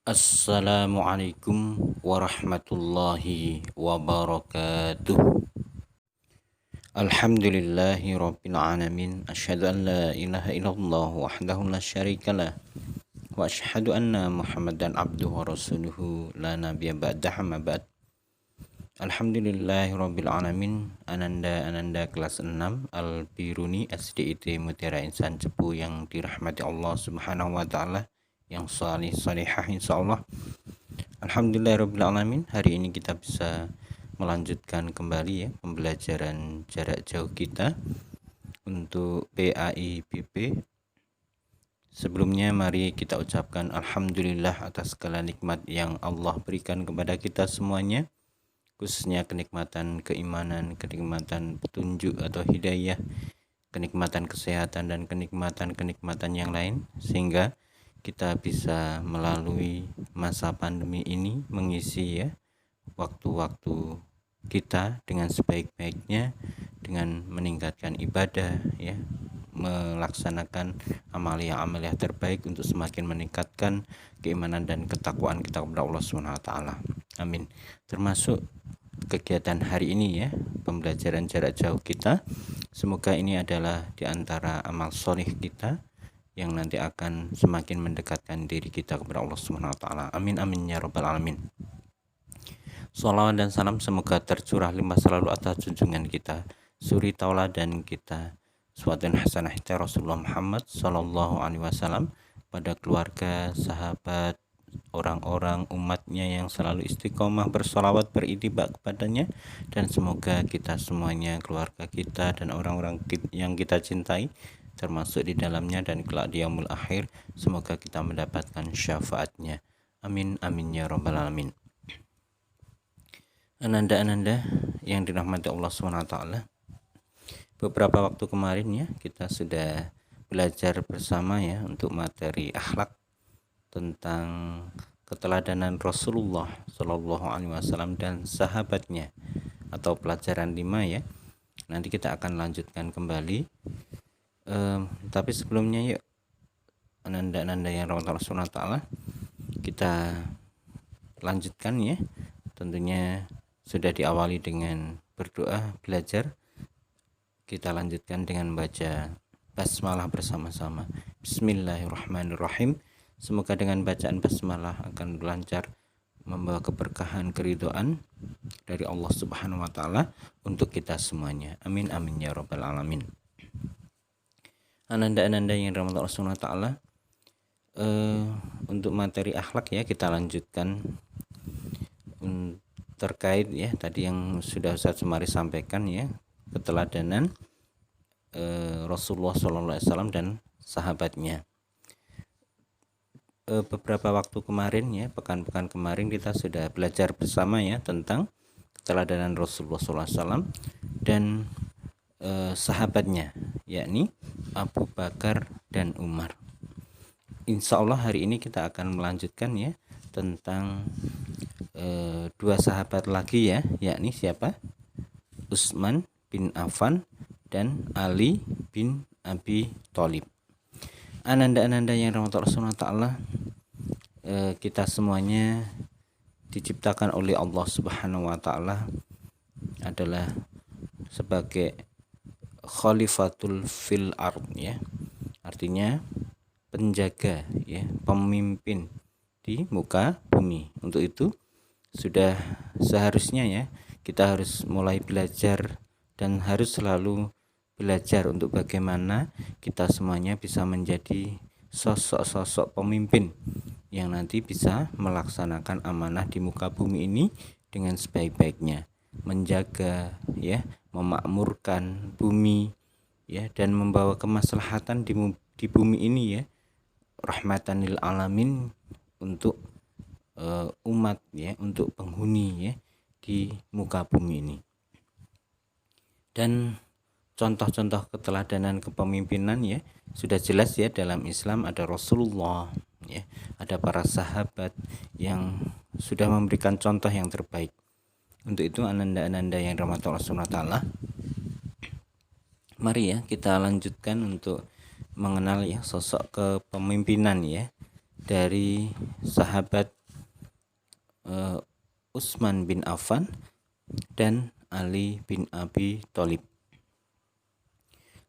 Assalamualaikum warahmatullahi wabarakatuh. Alhamdulillahi rabbil alamin. Asyhadu an la ilaha illallah wahdahu la syarikalah wa asyhadu anna Muhammadan abduhu wa rasuluhu la nabiyya ba'dahu ma ba'd. Alhamdulillahi rabbil alamin. Ananda kelas 6 Al-Biruni SDIT Mutiara Insan Cepu yang dirahmati Allah Subhanahu wa taala, yang salihah insyaallah. Alhamdulillahirrabbilalamin. Hari ini kita bisa melanjutkan kembali ya pembelajaran jarak jauh kita untuk PAIBP. Sebelumnya mari kita ucapkan alhamdulillah atas segala nikmat yang Allah berikan kepada kita semuanya, khususnya kenikmatan keimanan, kenikmatan petunjuk atau hidayah, kenikmatan kesehatan dan kenikmatan yang lain, sehingga kita bisa melalui masa pandemi ini mengisi ya waktu-waktu kita dengan sebaik-baiknya, dengan meningkatkan ibadah ya, melaksanakan amalia-amalia terbaik untuk semakin meningkatkan keimanan dan ketakwaan kita kepada Allah Subhanahu wa taala. Amin. Termasuk kegiatan hari ini ya, pembelajaran jarak jauh kita. Semoga ini adalah di antara amal soleh kita yang nanti akan semakin mendekatkan diri kita kepada Allah Subhanahu wa taala. Amin amin ya rabbal alamin. Shalawat dan salam semoga tercurah limpah selalu atas junjungan kita, suri tauladan kita, suwatun hasanah Rasulullah Muhammad sallallahu alaihi wasallam, pada keluarga, sahabat, orang-orang umatnya yang selalu istiqomah bersolawat berittiba kepadanya, dan semoga kita semuanya, keluarga kita dan orang-orang yang kita cintai termasuk di dalamnya dan kelak di yaumul akhir, semoga kita mendapatkan syafaatnya. Amin amin ya rabbal alamin. Ananda yang dirahmati Allah SWT, beberapa waktu kemarin ya kita sudah belajar bersama ya untuk materi akhlak tentang keteladanan Rasulullah Shallallahu Alaihi Wasallam dan sahabatnya, atau pelajaran 5 ya. Nanti kita akan lanjutkan kembali. Tapi sebelumnya yuk ananda yang rahmat Rasulullah taala, kita lanjutkan ya. Tentunya sudah diawali dengan berdoa, belajar. Kita lanjutkan dengan baca basmalah bersama-sama. Bismillahirrahmanirrahim. Semoga dengan bacaan basmalah akan lancar, membawa keberkahan, keridhaan dari Allah Subhanahu wa taala untuk kita semuanya. Amin amin ya rabbal alamin. Ananda-ananda yang dirahmati Allah Subhanahu wa taala, untuk materi akhlak ya kita lanjutkan terkait ya tadi yang sudah Ustaz Sumari sampaikan ya, keteladanan Rasulullah SAW dan sahabatnya. Beberapa waktu kemarin ya, pekan-pekan kemarin kita sudah belajar bersama ya tentang keteladanan Rasulullah SAW dan sahabatnya, yakni Abu Bakar dan Umar. Insya Allah hari ini kita akan melanjutkan ya tentang dua sahabat lagi ya, yakni siapa? Utsman bin Affan dan Ali bin Abi Thalib. Ananda-ananda yang rahmat Allah Subhanahu wa taala, kita semuanya diciptakan oleh Allah Subhanahu wa taala adalah sebagai khalifatul fil ard ya, artinya penjaga ya, pemimpin di muka bumi. Untuk itu sudah seharusnya ya kita harus mulai belajar dan harus selalu belajar untuk bagaimana kita semuanya bisa menjadi sosok-sosok pemimpin yang nanti bisa melaksanakan amanah di muka bumi ini dengan sebaik-baiknya, menjaga ya, memakmurkan bumi ya, dan membawa kemaslahatan di bumi ini ya, rahmatan lil alamin untuk umat ya, untuk penghuni ya di muka bumi ini. Dan contoh-contoh keteladanan kepemimpinan ya sudah jelas ya, dalam Islam ada Rasulullah ya, ada para sahabat yang sudah memberikan contoh yang terbaik. Untuk itu ananda-ananda yang dirahmati Allah Subhanahu wa taala, mari ya kita lanjutkan untuk mengenal ya sosok kepemimpinan ya dari sahabat Utsman bin Affan dan Ali bin Abi Thalib.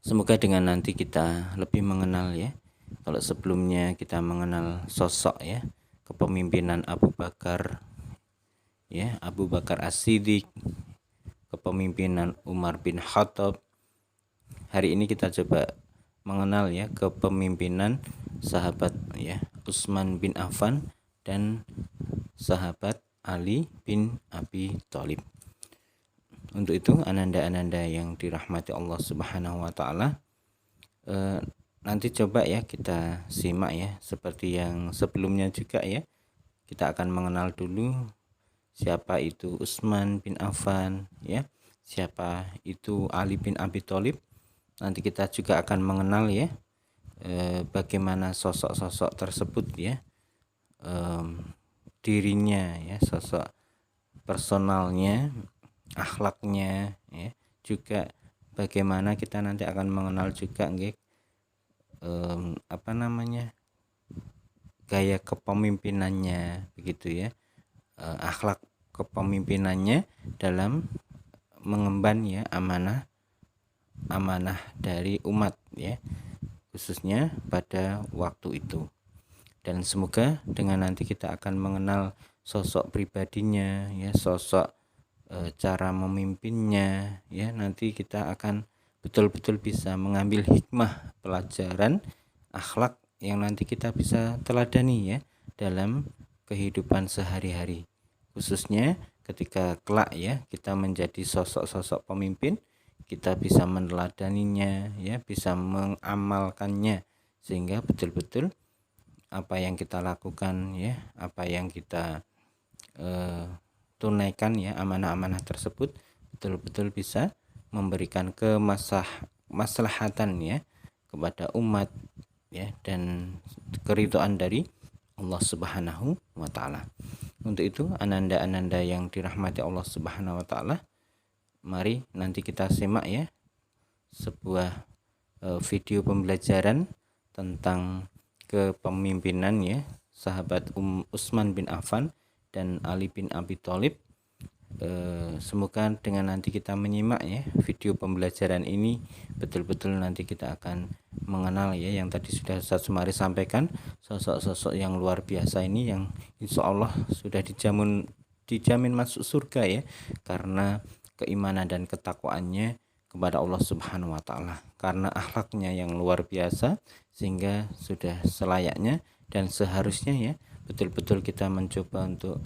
Semoga dengan nanti kita lebih mengenal ya. Kalau sebelumnya kita mengenal sosok ya kepemimpinan Abu Bakar ya, Abu Bakar As-Siddiq, kepemimpinan Umar bin Khattab. Hari ini kita coba mengenal ya kepemimpinan sahabat ya Utsman bin Affan dan sahabat Ali bin Abi Thalib. Untuk itu ananda-ananda yang dirahmati Allah Subhanahu wa taala, nanti coba ya kita simak ya seperti yang sebelumnya juga ya. Kita akan mengenal dulu siapa itu Utsman bin Affan ya, siapa itu Ali bin Abi Thalib. Nanti kita juga akan mengenal ya bagaimana sosok-sosok tersebut ya, dirinya ya, sosok personalnya, akhlaknya ya, juga bagaimana kita nanti akan mengenal juga gaya kepemimpinannya begitu ya, akhlak kepemimpinannya dalam mengemban ya amanah dari umat ya, khususnya pada waktu itu. Dan semoga dengan nanti kita akan mengenal sosok pribadinya ya, sosok cara memimpinnya ya, nanti kita akan betul-betul bisa mengambil hikmah pelajaran akhlak yang nanti kita bisa teladani ya dalam kehidupan sehari-hari, khususnya ketika kelak ya kita menjadi sosok-sosok pemimpin, kita bisa meneladaninya ya, bisa mengamalkannya, sehingga betul-betul apa yang kita lakukan ya, apa yang kita tunaikan ya, amanah-amanah tersebut betul-betul bisa memberikan kemaslahatan ya kepada umat ya, dan keridhaan dari Allah Subhanahu wa taala. Untuk itu ananda-ananda yang dirahmati Allah Subhanahu wa taala, mari nanti kita simak ya sebuah video pembelajaran tentang kepemimpinan ya sahabat Utsman bin Affan dan Ali bin Abi Thalib. Semoga dengan nanti kita menyimak ya video pembelajaran ini, betul-betul nanti kita akan mengenal ya yang tadi sudah Ustaz Sumari sampaikan, sosok-sosok yang luar biasa ini yang insya Allah sudah dijamin masuk surga ya, karena keimanan dan ketakwaannya kepada Allah Subhanahu wa taala, karena akhlaknya yang luar biasa, sehingga sudah selayaknya dan seharusnya ya betul-betul kita mencoba untuk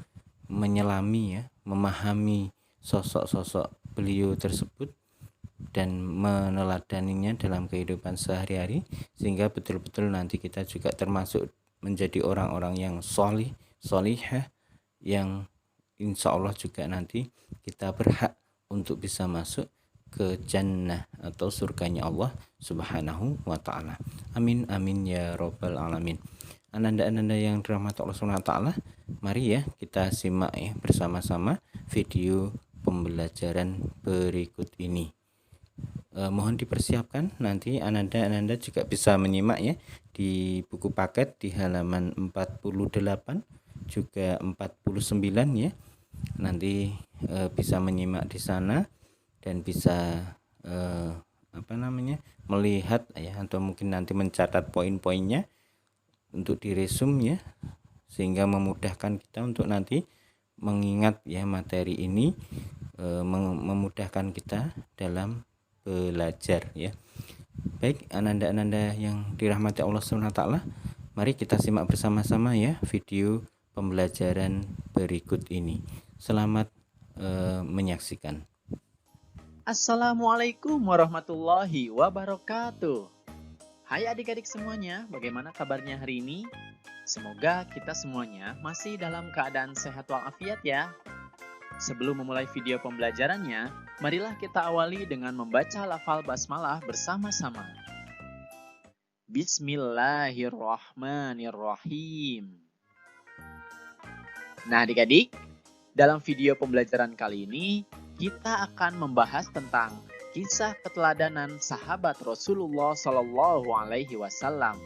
menyelami ya, memahami sosok-sosok beliau tersebut dan meneladaninya dalam kehidupan sehari-hari, sehingga betul-betul nanti kita juga termasuk menjadi orang-orang yang solihah, yang insya Allah juga nanti kita berhak untuk bisa masuk ke jannah atau surganya Allah Subhanahu wa taala. Amin amin ya robbal alamin. Ananda-ananda yang dirahmati Allah Subhanahu wa taala, mari ya kita simak ya bersama-sama video pembelajaran berikut ini. Mohon dipersiapkan, nanti ananda-ananda juga bisa menyimak ya di buku paket di halaman 48 juga 49 ya. Nanti bisa menyimak di sana dan bisa melihat ya, atau mungkin nanti mencatat poin-poinnya untuk diresum ya, sehingga memudahkan kita untuk nanti mengingat ya materi ini, memudahkan kita dalam belajar ya. Baik ananda-ananda yang dirahmati Allah Subhanahu wa taala, mari kita simak bersama-sama ya video pembelajaran berikut ini. Selamat menyaksikan. Assalamualaikum warahmatullahi wabarakatuh. Hai adik-adik semuanya, bagaimana kabarnya hari ini? Semoga kita semuanya masih dalam keadaan sehat walafiat ya. Sebelum memulai video pembelajarannya, marilah kita awali dengan membaca lafal basmalah bersama-sama. Bismillahirrahmanirrahim. Nah adik-adik, dalam video pembelajaran kali ini, kita akan membahas tentang kisah keteladanan sahabat Rasulullah Shallallahu Alaihi Wasallam.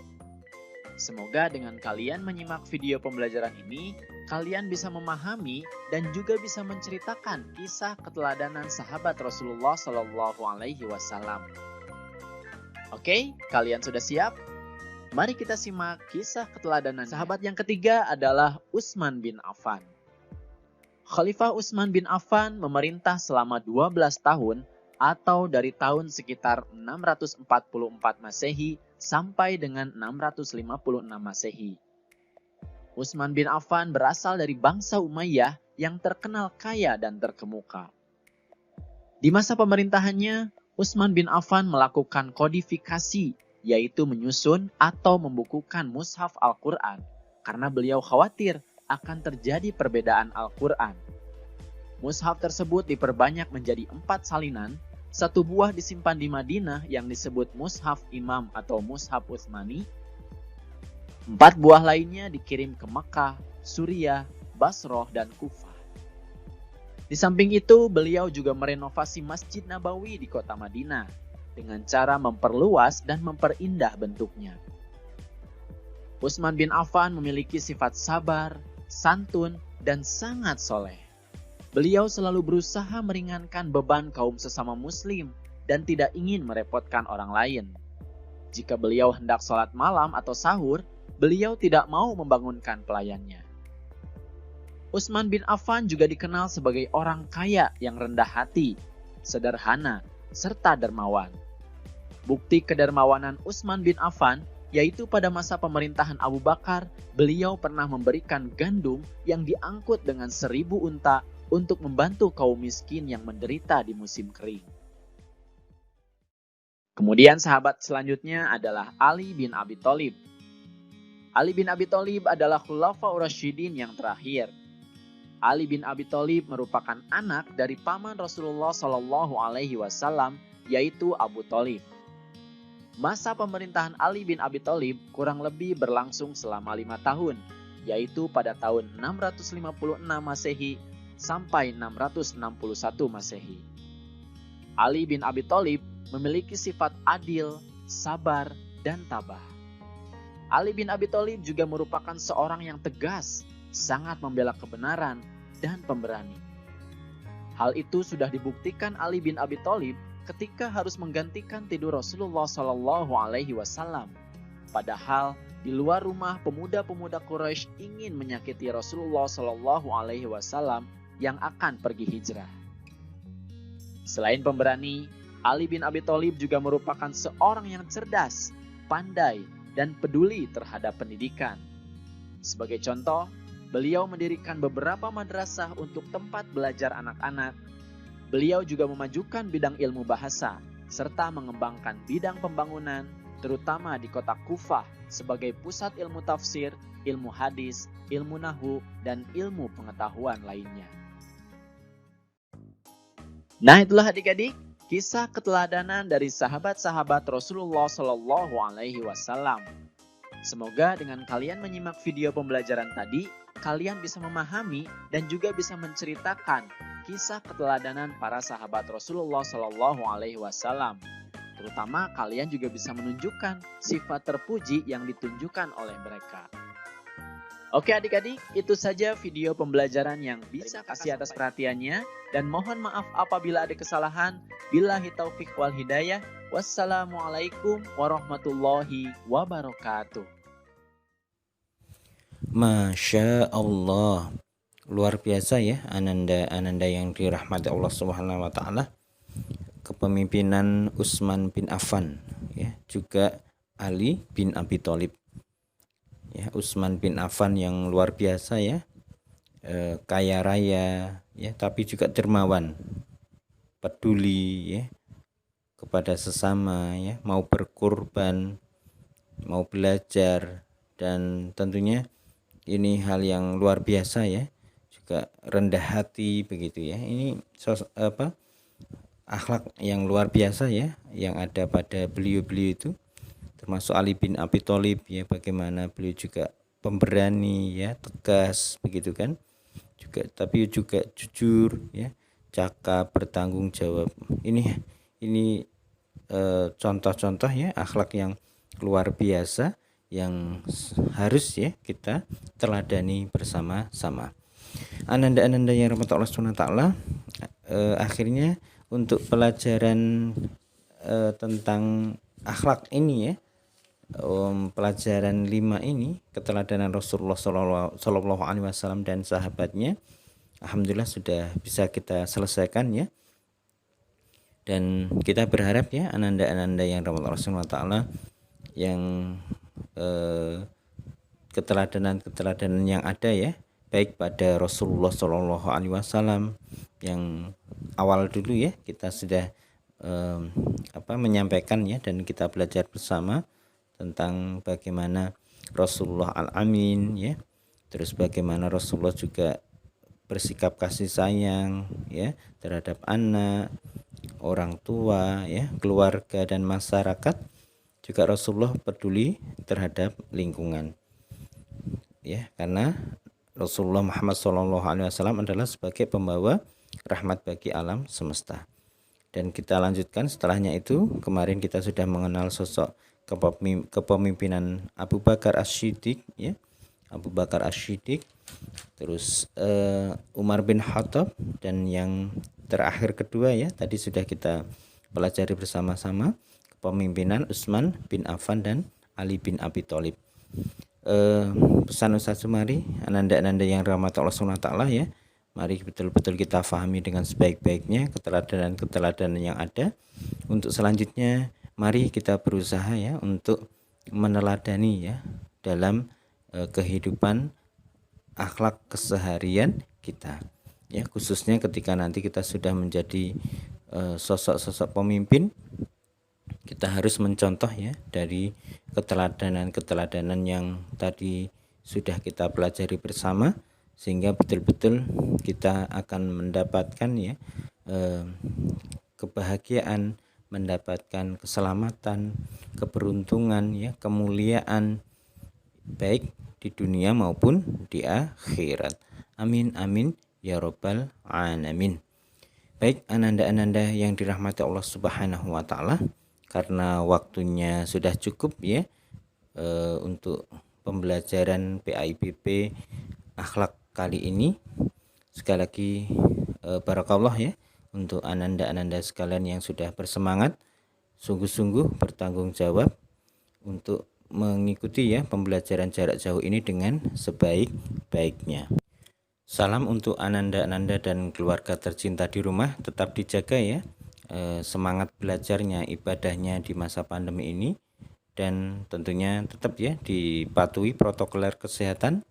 Semoga dengan kalian menyimak video pembelajaran ini kalian bisa memahami dan juga bisa menceritakan kisah keteladanan sahabat Rasulullah Shallallahu Alaihi Wasallam. Oke, kalian sudah siap? Mari kita simak kisah keteladanan. Sahabat yang ketiga adalah Utsman bin Affan. Khalifah Utsman bin Affan memerintah selama 12 tahun atau dari tahun sekitar 644 Masehi sampai dengan 656 Masehi. Utsman bin Affan berasal dari bangsa Umayyah yang terkenal kaya dan terkemuka. Di masa pemerintahannya, Utsman bin Affan melakukan kodifikasi, yaitu menyusun atau membukukan mushaf Al-Quran, karena beliau khawatir akan terjadi perbedaan Al-Quran. Mushaf tersebut diperbanyak menjadi 4 salinan, 1 buah disimpan di Madinah yang disebut Mushaf Imam atau Mushaf Utsmani, 4 buah lainnya dikirim ke Makkah, Suriah, Basrah, dan Kufah. Di samping itu, beliau juga merenovasi Masjid Nabawi di kota Madinah dengan cara memperluas dan memperindah bentuknya. Utsman bin Affan memiliki sifat sabar, santun, dan sangat soleh. Beliau selalu berusaha meringankan beban kaum sesama muslim dan tidak ingin merepotkan orang lain. Jika beliau hendak sholat malam atau sahur, beliau tidak mau membangunkan pelayannya. Utsman bin Affan juga dikenal sebagai orang kaya yang rendah hati, sederhana, serta dermawan. Bukti kedermawanan Utsman bin Affan yaitu pada masa pemerintahan Abu Bakar, beliau pernah memberikan gandum yang diangkut dengan 1000 unta untuk membantu kaum miskin yang menderita di musim kering. Kemudian sahabat selanjutnya adalah Ali bin Abi Thalib. Ali bin Abi Thalib adalah Khulafaur Rasyidin yang terakhir. Ali bin Abi Thalib merupakan anak dari paman Rasulullah Shallallahu Alaihi Wasallam, yaitu Abu Thalib. Masa pemerintahan Ali bin Abi Thalib kurang lebih berlangsung selama 5 tahun, yaitu pada tahun 656 Masehi sampai 661 Masehi. Ali bin Abi Thalib memiliki sifat adil, sabar, dan tabah. Ali bin Abi Thalib juga merupakan seorang yang tegas, sangat membela kebenaran, dan pemberani. Hal itu sudah dibuktikan Ali bin Abi Thalib ketika harus menggantikan tidur Rasulullah Shallallahu Alaihi Wasallam. Padahal di luar rumah pemuda-pemuda Quraisy ingin menyakiti Rasulullah Shallallahu Alaihi Wasallam yang akan pergi hijrah. Selain pemberani, Ali bin Abi Thalib juga merupakan seorang yang cerdas, pandai, dan peduli terhadap pendidikan. Sebagai contoh, beliau mendirikan beberapa madrasah untuk tempat belajar anak-anak. Beliau juga memajukan bidang ilmu bahasa, serta mengembangkan bidang pembangunan, terutama di kota Kufah sebagai pusat ilmu tafsir, ilmu hadis, ilmu nahwu, dan ilmu pengetahuan lainnya. Nah, itulah adik-adik, kisah keteladanan dari sahabat-sahabat Rasulullah Shallallahu Alaihi Wasallam. Semoga dengan kalian menyimak video pembelajaran tadi, kalian bisa memahami dan juga bisa menceritakan kisah keteladanan para sahabat Rasulullah Shallallahu Alaihi Wasallam. Terutama kalian juga bisa menunjukkan sifat terpuji yang ditunjukkan oleh mereka. Oke adik-adik, itu saja video pembelajaran yang bisa kasih atas perhatiannya. Dan mohon maaf apabila ada kesalahan. Billahi taufiq wal hidayah. Wassalamualaikum warahmatullahi wabarakatuh. Masya Allah, luar biasa ya ananda yang dirahmati Allah Subhanahu wa taala. Kepemimpinan Utsman bin Affan ya, juga Ali bin Abi Thalib. Ya, Utsman bin Affan yang luar biasa ya, kaya raya ya, tapi juga dermawan, peduli ya kepada sesama ya, mau berkorban, mau belajar, dan tentunya ini hal yang luar biasa ya, juga rendah hati begitu ya. Ini akhlak yang luar biasa ya yang ada pada beliau-beliau itu, termasuk Ali bin Abi Thalib ya, bagaimana beliau juga pemberani ya, tegas begitu kan, juga tapi juga jujur ya, cakap, bertanggung jawab. Ini contoh-contoh ya akhlak yang luar biasa yang harus ya kita teladani bersama-sama. Ananda-ananda yang rahmat Allah SWT, akhirnya untuk pelajaran tentang akhlak ini ya, pelajaran 5 ini, keteladanan Rasulullah Shallallahu Alaihi Wasallam dan sahabatnya, alhamdulillah sudah bisa kita selesaikan ya. Dan kita berharap ya ananda-ananda yang rahmat Allah SWT yang keteladanan yang ada ya, baik pada Rasulullah Shallallahu Alaihi Wasallam yang awal dulu ya kita sudah menyampaikan ya, dan kita belajar bersama tentang bagaimana Rasulullah Al-Amin ya, terus bagaimana Rasulullah juga bersikap kasih sayang ya terhadap anak, orang tua ya, keluarga dan masyarakat. Juga Rasulullah peduli terhadap lingkungan ya, karena Rasulullah Muhammad SAW adalah sebagai pembawa rahmat bagi alam semesta. Dan kita lanjutkan setelahnya itu, kemarin kita sudah mengenal sosok kepemimpinan Abu Bakar As-Siddiq ya, Abu Bakar As-Siddiq, terus Umar bin Khattab, dan yang terakhir kedua ya tadi sudah kita pelajari bersama-sama, kepemimpinan Utsman bin Affan dan Ali bin Abi Thalib. Pesan Ustaz Sumari, ananda-ananda yang rahmat Allah SWT ya, mari betul-betul kita fahami dengan sebaik-baiknya keteladanan yang ada. Untuk selanjutnya mari kita berusaha ya untuk meneladani ya dalam kehidupan akhlak keseharian kita ya, khususnya ketika nanti kita sudah menjadi sosok-sosok pemimpin. Kita harus mencontoh ya dari keteladanan yang tadi sudah kita pelajari bersama, sehingga betul-betul kita akan mendapatkan ya kebahagiaan, mendapatkan keselamatan, keberuntungan ya, kemuliaan baik di dunia maupun di akhirat. Amin amin ya rabbal alamin. Baik ananda-ananda yang dirahmati Allah Subhanahu wa taala, karena waktunya sudah cukup ya untuk pembelajaran PAIBP akhlak kali ini. Sekali lagi barakallah ya untuk ananda-ananda sekalian yang sudah bersemangat, sungguh-sungguh bertanggung jawab untuk mengikuti ya pembelajaran jarak jauh ini dengan sebaik-baiknya. Salam untuk ananda-ananda dan keluarga tercinta di rumah, tetap dijaga ya semangat belajarnya, ibadahnya di masa pandemi ini, dan tentunya tetap ya dipatuhi protokol kesehatan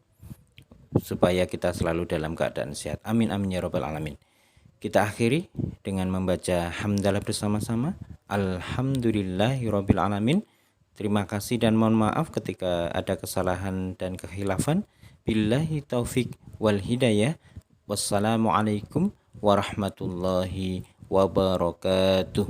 supaya kita selalu dalam keadaan sehat. Amin amin ya rabbal alamin. Kita akhiri dengan membaca hamdalah bersama-sama. Alhamdulillahirabbil alamin. Terima kasih dan mohon maaf ketika ada kesalahan dan kekhilafan. Billahi taufik wal hidayah. Wassalamualaikum warahmatullahi wabarakatuh.